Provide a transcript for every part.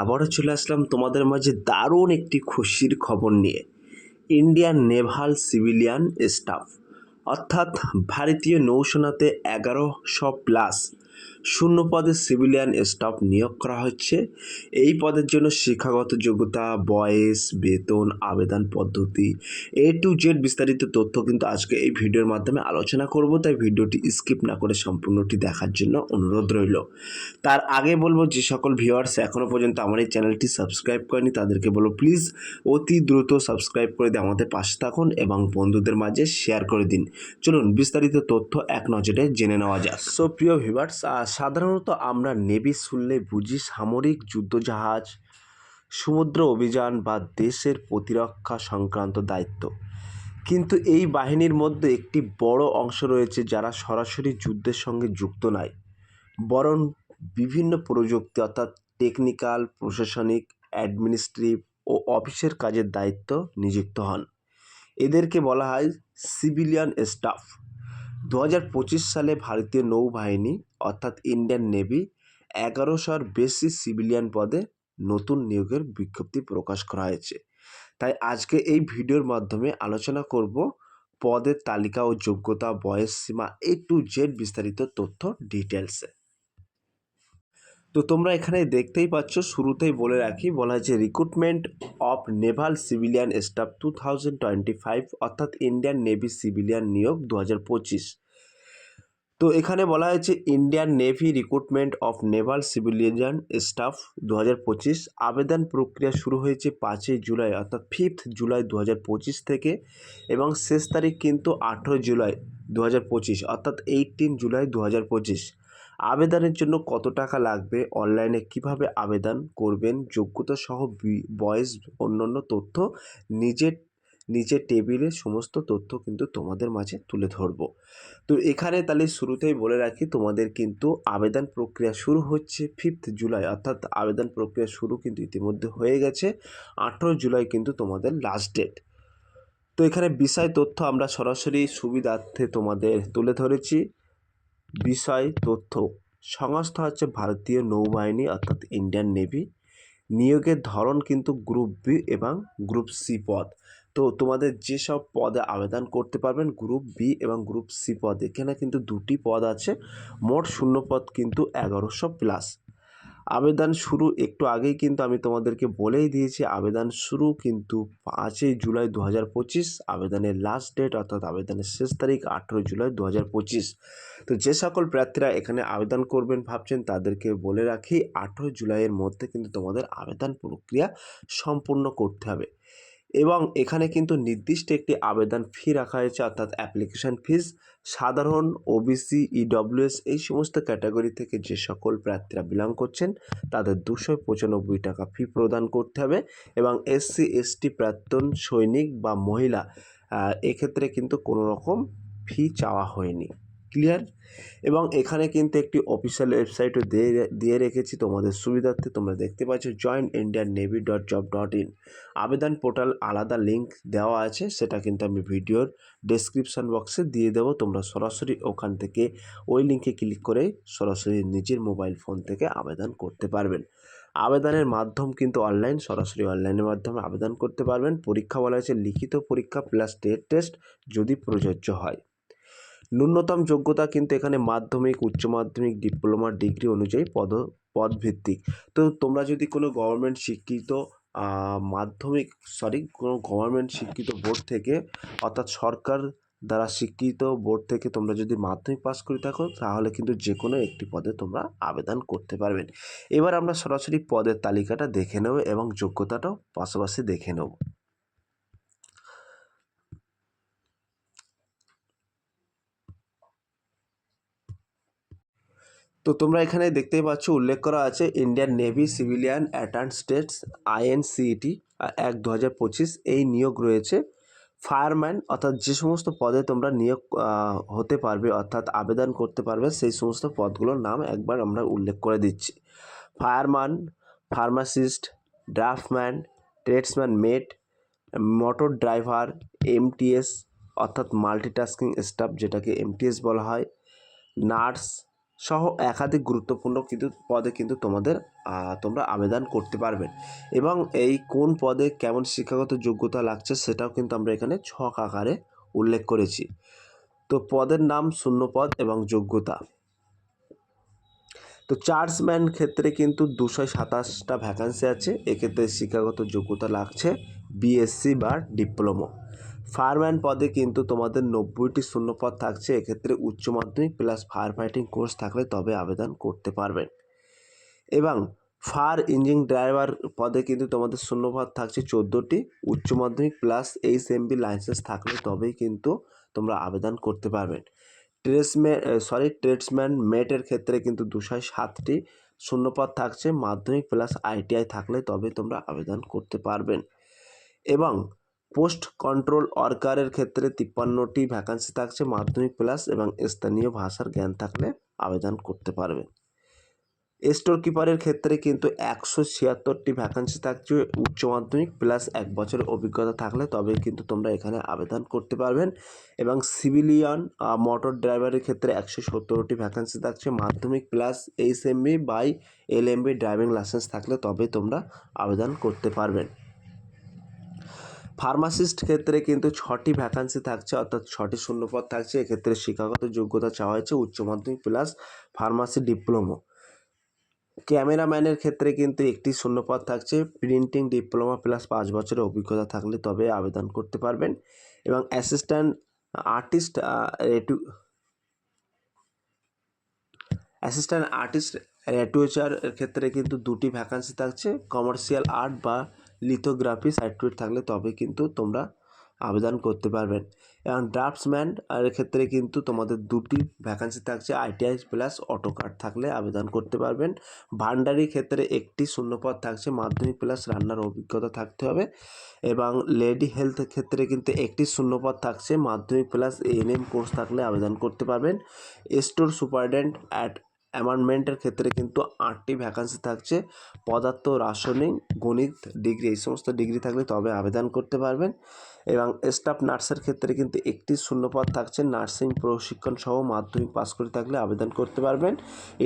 আবারও চলে আসলাম তোমাদের মাঝে দারুণ একটি খুশির খবর নিয়ে। ইন্ডিয়ান নেভাল সিভিলিয়ান স্টাফ অর্থাৎ ভারতীয় নৌসেনাতে 1100+ শূন্য পদে সিভিলিয়ান স্টাফ নিয়োগ করা হচ্ছে। এই পদের জন্য শিক্ষাগত যোগ্যতা, বয়স, বেতন, আবেদন পদ্ধতি টু জেড বিস্তারিত তথ্য কিন্তু আজকে এই ভিডিওর মাধ্যমে আলোচনা করব, তাই ভিডিওটি স্কিপ না করে সম্পূর্ণটি দেখার জন্য অনুরোধ রইল। তার আগে বলবো, যে সকল ভিউয়ার্স এখনও পর্যন্ত আমার এই চ্যানেলটি সাবস্ক্রাইব করেনি তাদেরকে বলবো প্লিজ অতি দ্রুত সাবস্ক্রাইব করে দিয়ে আমাদের পাশে থাকুন এবং বন্ধুদের মাঝে শেয়ার করে দিন। চলুন বিস্তারিত তথ্য এক নজরে জেনে নেওয়া যাক। সো প্রিয় ভিউয়ার্স, সাধারণত আমরা নেভি শুনলে বুঝি সামরিক যুদ্ধজাহাজ, সমুদ্র অভিযান বা দেশের প্রতিরক্ষা সংক্রান্ত দায়িত্ব। কিন্তু এই বাহিনীর মধ্যে একটি বড় অংশ রয়েছে যারা সরাসরি যুদ্ধের সঙ্গে যুক্ত নয়, বরং বিভিন্ন প্রযুক্তি অর্থাৎ টেকনিক্যাল, প্রশাসনিক, অ্যাডমিনিস্ট্রেটিভ ও অফিসের কাজের দায়িত্ব নিযুক্ত হন। এদেরকে বলা হয় সিভিলিয়ান স্টাফ। 2025 সালে ভারতীয় নৌবাহিনী অর্থাৎ ইন্ডিয়ান নেভি 1100-র বেশি সিভিলিয়ান পদে নতুন নিয়োগের বিজ্ঞপ্তি প্রকাশ করা হয়েছে। তাই আজকে এই ভিডিওর মাধ্যমে আলোচনা করব পদের তালিকা ও যোগ্যতা, বয়স সীমা টু জেড বিস্তারিত তথ্য ডিটেলসে। তো তোমরা এখানে দেখতেই পাচ্ছ, শুরুতেই বলে রাখি, বলা হয়েছে recruitment of Naval civilian staff 2025 অর্থাৎ ইন্ডিয়ান নেভি সিভিলিয়ান নিয়োগ 2025। তো এখানে বলা হয়েছে Indian navy recruitment of Naval civilian staff 2025। আবেদন প্রক্রিয়া শুরু হয়েছে 5ই জুলাই অর্থাৎ 5th জুলাই 2025 থেকে, এবং শেষ তারিখ কিন্তু 18 জুলাই 2025 অর্থাৎ 18 জুলাই 2025। আবেদনের জন্য কত টাকা লাগবে, অনলাইনে কিভাবে আবেদন করবেন, যোগ্যতা সহ বয়স, অন্যান্য তথ্য নিচে টেবিলে সমস্ত তথ্য কিন্তু তোমাদের মাঝে তুলে ধরবো। তো এখানে তাহলে শুরুতেই বলে রাখি, তোমাদের কিন্তু আবেদন প্রক্রিয়া শুরু হচ্ছে 5th জুলাই অর্থাৎ আবেদন প্রক্রিয়া শুরু কিন্তু ইতিমধ্যে হয়ে গেছে। 18 জুলাই কিন্তু তোমাদের লাস্ট ডেট। তো এখানে বিষয় তথ্য আমরা সরাসরি সুবিধার্থে তোমাদের তুলে ধরেছি। বিষয় তথ্য সংস্থা হচ্ছে ভারতীয় নৌবাহিনী অর্থাৎ ইন্ডিয়ান নেভি। নিয়োগের ধরন কিন্তু গ্রুপ বি এবং গ্রুপ সি পদ। তো তোমাদের যেসব পদে আবেদন করতে পারবেন গ্রুপ বি এবং গ্রুপ সি পদ, এখানে কিন্তু দুটি পদ আছে, মোট শূন্য পদ কিন্তু 1100+। আবেদন শুরু একটু আগেই কিন্তু আমি তোমাদেরকে বলেই দিয়েছি, আবেদন শুরু কিন্তু 5ই জুলাই 2025, আবেদনের লাস্ট ডেট অর্থাৎ আবেদনের শেষ তারিখ 18 জুলাই 2025। তো যে সকল প্রার্থীরা এখানে আবেদন করবেন ভাবছেন তাদেরকে বলে রাখি, 18 জুলাইয়ের মধ্যে কিন্তু তোমাদের আবেদন প্রক্রিয়া সম্পূর্ণ করতে হবে। এবং এখানে কিন্তু নির্দিষ্ট একটি আবেদন ফি রাখা হয়েছে অর্থাৎ অ্যাপ্লিকেশন ফিস। সাধারণ, ওবিসি, ইডব্লিউএস এই সমস্ত ক্যাটাগরি থেকে যে সকল প্রার্থীরা বিলং করছেন তাদের 295 টাকা ফি প্রদান করতে হবে, এবং এসসি এসটি প্রাক্তন সৈনিক বা মহিলা এক্ষেত্রে কিন্তু কোনো রকম ফি চাওয়া হয়নি। ক্লিয়ার? এবং এখানে কিন্তু একটি অফিসিয়াল ওয়েবসাইটও দিয়ে রেখেছি তোমাদের সুবিধার্থে। তোমরা দেখতে পাচ্ছ joinindiannavy.job.in। আবেদন পোর্টাল আলাদা লিঙ্ক দেওয়া আছে, সেটা কিন্তু আমি ভিডিওর ডেসক্রিপশন বক্সে দিয়ে দেবো। তোমরা সরাসরি ওখান থেকে ওই লিঙ্কে ক্লিক করে সরাসরি নিজের মোবাইল ফোন থেকে আবেদন করতে পারবেন। আবেদনের মাধ্যম কিন্তু অনলাইন, সরাসরি অনলাইনের মাধ্যমে আবেদন করতে পারবেন। পরীক্ষা বলা হয়েছে লিখিত পরীক্ষা প্লাস টেস্ট যদি প্রযোজ্য হয়। ন্যূনতম যোগ্যতা কিন্তু এখানে মাধ্যমিক, উচ্চ মাধ্যমিক, ডিপ্লোমা, ডিগ্রি অনুযায়ী পদভিত্তিক। তো তোমরা যদি কোনো গভর্নমেন্ট শিক্ষিত কোনো গভর্নমেন্ট শিক্ষিত বোর্ড থেকে অর্থাৎ সরকার দ্বারা স্বীকৃত বোর্ড থেকে তোমরা যদি মাধ্যমিক পাস করে থাকো তাহলে কিন্তু যে কোনো একটি পদে তোমরা আবেদন করতে পারবেন। এবার আমরা সরাসরি পদের তালিকাটা দেখে নেব এবং যোগ্যতাটাও পাশাপাশি দেখে নেব। তো তোমরা এখানে দেখতেই পাচ্ছ উল্লেখ করা আছে ইন্ডিয়ান নেভি সিভিলিয়ান অ্যাটার্ন স্টেটস INCET 1/2025 এই নিয়োগ রয়েছে। ফায়ারম্যান অর্থাৎ যে সমস্ত পদে তোমরা নিয়োগ হতে পারবে অর্থাৎ আবেদন করতে পারবে সেই সমস্ত পদগুলোর নাম একবার আমরা উল্লেখ করে দিচ্ছি। ফায়ারম্যান, ফার্মাসিস্ট, ড্রাফটম্যান, ট্রেডসম্যান মেট, মোটর ড্রাইভার, MTS অর্থাৎ মাল্টিটাস্কিং স্টাফ যেটাকে MTS বলা হয়, নার্স, সহ একাধিক গুরুত্বপূর্ণ কিন্তু পদে কিন্তু তোমরা আবেদন করতে পারবেন। এবং এই কোন পদে কেমন শিক্ষাগত যোগ্যতা লাগছে সেটাও কিন্তু আমরা এখানে ছক আকারে উল্লেখ করেছি। তো পদের নাম, শূন্যপদ এবং যোগ্যতা। তো চার্জম্যান ক্ষেত্রে কিন্তু 227টা ভ্যাকান্সি আছে। এক্ষেত্রে শিক্ষাগত যোগ্যতা লাগছে বিএসসি বা ডিপ্লোমা। ফায়ারম্যান পদে কিন্তু তোমাদের 90টি শূন্যপদ থাকছে। এক্ষেত্রে উচ্চ মাধ্যমিক প্লাস ফায়ার ফাইটিং কোর্স থাকলে তবে আবেদন করতে পারবেন। এবং ফায়ার ইঞ্জিন ড্রাইভার পদে কিন্তু তোমাদের শূন্যপদ থাকছে 14টি। উচ্চ মাধ্যমিক প্লাস এইচএমবি লাইসেন্স থাকলে তবেই কিন্তু তোমরা আবেদন করতে পারবেন। ট্রেডসম্যান মেটের ক্ষেত্রে কিন্তু 207টি শূন্যপদ থাকছে। মাধ্যমিক প্লাস আইটিআই থাকলে তবে তোমরা আবেদন করতে পারবেন। এবং পোস্ট কন্ট্রোল ওয়ার্কারের ক্ষেত্রে 53টি ভ্যাকান্সি থাকছে। মাধ্যমিক প্লাস এবং স্থানীয় ভাষার জ্ঞান থাকলে আবেদন করতে পারবেন। স্টোর কিপারের ক্ষেত্রে কিন্তু 176টি ভ্যাকান্সি থাকছে। উচ্চ মাধ্যমিক প্লাস 1 বছরের অভিজ্ঞতা থাকলে তবে কিন্তু তোমরা এখানে আবেদন করতে পারবেন। এবং সিভিলিয়ান মোটর ড্রাইভারের ক্ষেত্রে 117টি ভ্যাকান্সি থাকছে। Madhyamik plus HMV by LMV driving licence থাকলে তবে তোমরা আবেদন করতে পারবেন। ফার্মাসিস্ট ক্ষেত্রে কিন্তু 6টি ভ্যাকান্সি থাকছে, অর্থাৎ 6টি শূন্যপদ থাকছে। এক্ষেত্রে শিক্ষাগত যোগ্যতা চাওয়া হয়েছে উচ্চ মাধ্যমিক প্লাস ফার্মাসি ডিপ্লোমা। ক্যামেরাম্যানের ক্ষেত্রে কিন্তু 1টি শূন্যপদ থাকছে। প্রিন্টিং ডিপ্লোমা প্লাস 5 বছরের অভিজ্ঞতা থাকলে তবে আবেদন করতে পারবেন। এবং অ্যাসিস্ট্যান্ট আর্টিস্ট রেটুচার এর ক্ষেত্রে কিন্তু 2টি ভ্যাকান্সি থাকছে। কমার্শিয়াল আর্ট বা লিথোগ্রাফি সার্টিফিকেট থাকলে তবে কিন্তু তোমরা আবেদন করতে পারবেন। এবং ড্রাফটসম্যান এর ক্ষেত্রে কিন্তু তোমাদের 2টি ভ্যাকান্সি থাকছে। আইটিআই প্লাস অটোকাড থাকলে আবেদন করতে পারবেন। ভান্ডারির ক্ষেত্রে 1টি শূন্যপদ থাকছে। মাধ্যমিক প্লাস রান্নার অভিজ্ঞতা থাকতে হবে। এবং লেডি হেলথের ক্ষেত্রে কিন্তু 1টি শূন্যপদ থাকছে। মাধ্যমিক প্লাস এএনএম কোর্স থাকলে আবেদন করতে পারবেন। স্টোর সুপারডেন্ট অ্যামেন্ডমেন্টের ক্ষেত্রে কিন্তু 8টি ভ্যাকান্সি থাকছে। পদার্থ, রাসায়নিক, গণিত ডিগ্রি এই সমস্ত ডিগ্রি থাকলে তবে আবেদন করতে পারবেন। এবং স্টাফ নার্সের ক্ষেত্রে কিন্তু 1টি শূন্যপদ থাকছে। নার্সিং প্রশিক্ষণ সহ মাধ্যমিক পাস করে থাকলে আবেদন করতে পারবেন।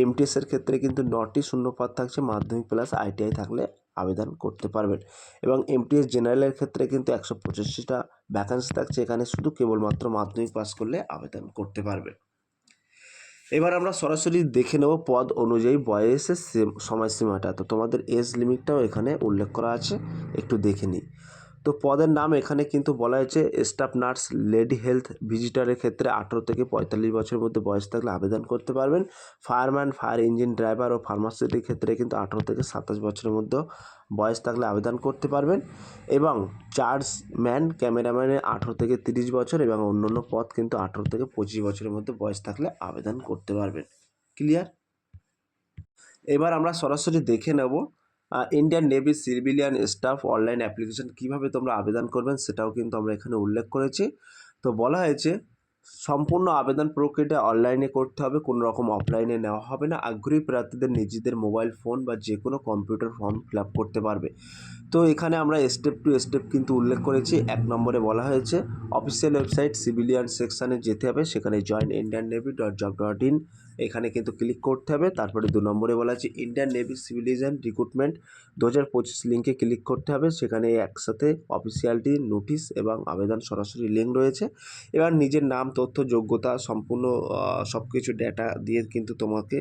এমটিএসের ক্ষেত্রে কিন্তু 9টি শূন্যপদ থাকছে। মাধ্যমিক প্লাস আইটিআই থাকলে আবেদন করতে পারবেন। এবং এমটিএস জেনারেলের ক্ষেত্রে কিন্তু 185টা ভ্যাকান্সি থাকছে। এখানে শুধু কেবলমাত্র মাধ্যমিক পাস করলে আবেদন করতে পারবেন। এবার আমরা সরাসরি দেখে নেব পদ অনুযায়ী বয়সের সময়সীমাটা। তো তোমাদের এজ লিমিটটাও এখানে উল্লেখ করা আছে, একটু দেখে নিই। তো পদের নাম এখানে কিন্তু বলা হয়েছে স্টাফ নার্স লেডি হেলথ ভিজিটারের ক্ষেত্রে 18 থেকে 45 বছরের মধ্যে বয়স থাকলে আবেদন করতে পারবেন। ফায়ারম্যান, ফায়ার ইঞ্জিন ড্রাইভার ও ফার্মাসিস্টের ক্ষেত্রে কিন্তু 18 থেকে 27 বছরের মধ্যে বয়স থাকলে আবেদন করতে পারবেন। এবং চার্জম্যান, ক্যামেরাম্যানের 18 থেকে 30 বছর এবং অন্যান্য পদ কিন্তু 18 থেকে 25 বছরের মধ্যে বয়স থাকলে আবেদন করতে পারবেন। ক্লিয়ার? এবার আমরা সরাসরি দেখে নেব Indian navy civilian staff online application কীভাবে তোমরা আবেদন করবেন সেটাও কিন্তু আমরা এখানে উল্লেখ করেছি। তো বলা হয়েছে সম্পূর্ণ আবেদন প্রক্রিয়াটা অনলাইনে করতে হবে, কোনো রকম অফলাইনে নেওয়া হবে না। আগ্রহী প্রার্থীদের নিজেদের মোবাইল ফোন বা যে কোনো কম্পিউটার ফর্ম ফিল আপ করতে পারবে। তো এখানে আমরা স্টেপ টু স্টেপ কিন্তু উল্লেখ করেছি। 1 নম্বরে বলা হয়েছে অফিসিয়াল ওয়েবসাইট সিভিলিয়ান সেকশানে যেতে হবে, সেখানে joinindiannavy.gov.in এখানে কিন্তু ক্লিক করতে হবে। তারপরে 2 নম্বরে বলা আছে ইন্ডিয়ান নেভি সিভিলিয়ান রিক্রুটমেন্ট 2025 লিঙ্কে ক্লিক করতে হবে। সেখানে একসাথে অফিসিয়ালিটি নোটিশ এবং আবেদন সরাসরি লিঙ্ক রয়েছে। এবার নিজের নাম, তথ্য, যোগ্যতা সম্পূর্ণ সব কিছু ডেটা দিয়ে কিন্তু তোমাকে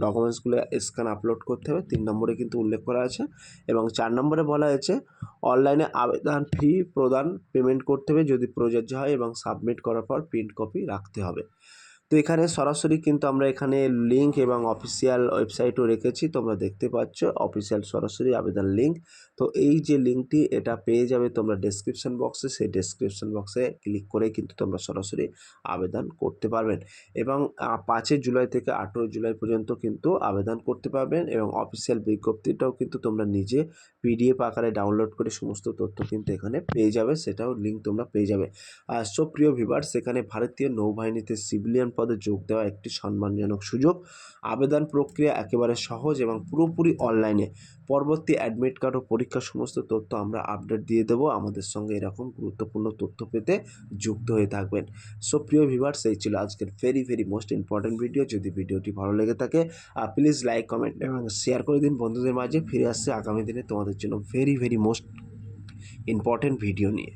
ডকুমেন্টসগুলো স্ক্যান আপলোড করতে হবে। 3 নম্বরে কিন্তু উল্লেখ করা আছে। এবং 4 নম্বরে বলা হয়েছে অনলাইনে আবেদন ফি প্রদান পেমেন্ট করতে হবে যদি প্রযোজ্য হয় এবং সাবমিট করার পর প্রিন্ট কপি রাখতে হবে। তো এখানে সরাসরি কিন্তু আমরা এখানে লিঙ্ক এবং অফিসিয়াল ওয়েবসাইটও রেখেছি, তোমরা দেখতে পাচ্ছ অফিসিয়াল সরাসরি আবেদন লিঙ্ক। তো এই যে লিঙ্কটি এটা পেয়ে যাবে তোমরা ডেসক্রিপশন বক্সে, সেই ডেসক্রিপশন বক্সে ক্লিক করে কিন্তু তোমরা সরাসরি আবেদন করতে পারবেন। এবং 5 জুলাই থেকে 18 জুলাই পর্যন্ত কিন্তু আবেদন করতে পারবেন। এবং অফিসিয়াল বিজ্ঞপ্তিটাও কিন্তু তোমরা নিজে পিডিএফ আকারে ডাউনলোড করে সমস্ত তথ্য কিন্তু এখানে পেয়ে যাবে, সেটাও লিঙ্ক তোমরা পেয়ে যাবে। সো প্রিয় ভিউয়ার্স, এখানে ভারতীয় নৌবাহিনীতে সিভিলিয়ান পদে যোগ দেওয়া একটি সম্মানজনক সুযোগ। আবেদন প্রক্রিয়া একেবারে সহজ এবং পুরোপুরি অনলাইনে। পরবর্তী অ্যাডমিট কার্ড ও পরীক্ষার সমস্ত তথ্য আমরা আপডেট দিয়ে দেবো। আমাদের সঙ্গে এরকম গুরুত্বপূর্ণ তথ্য পেতে যুক্ত হয়ে থাকবেন। সো প্রিয় ভিউয়ার্স, এই ছিল আজকের ভেরি মোস্ট ইম্পর্ট্যান্ট ভিডিও। যদি ভিডিওটি ভালো লেগে থাকে প্লিজ লাইক, কমেন্ট এবং শেয়ার করে দিন বন্ধুদের মাঝে। ফিরে আসছে আগামী দিনে তোমাদের জন্য ভেরি মোস্ট ইম্পর্ট্যান্ট ভিডিও নিয়ে।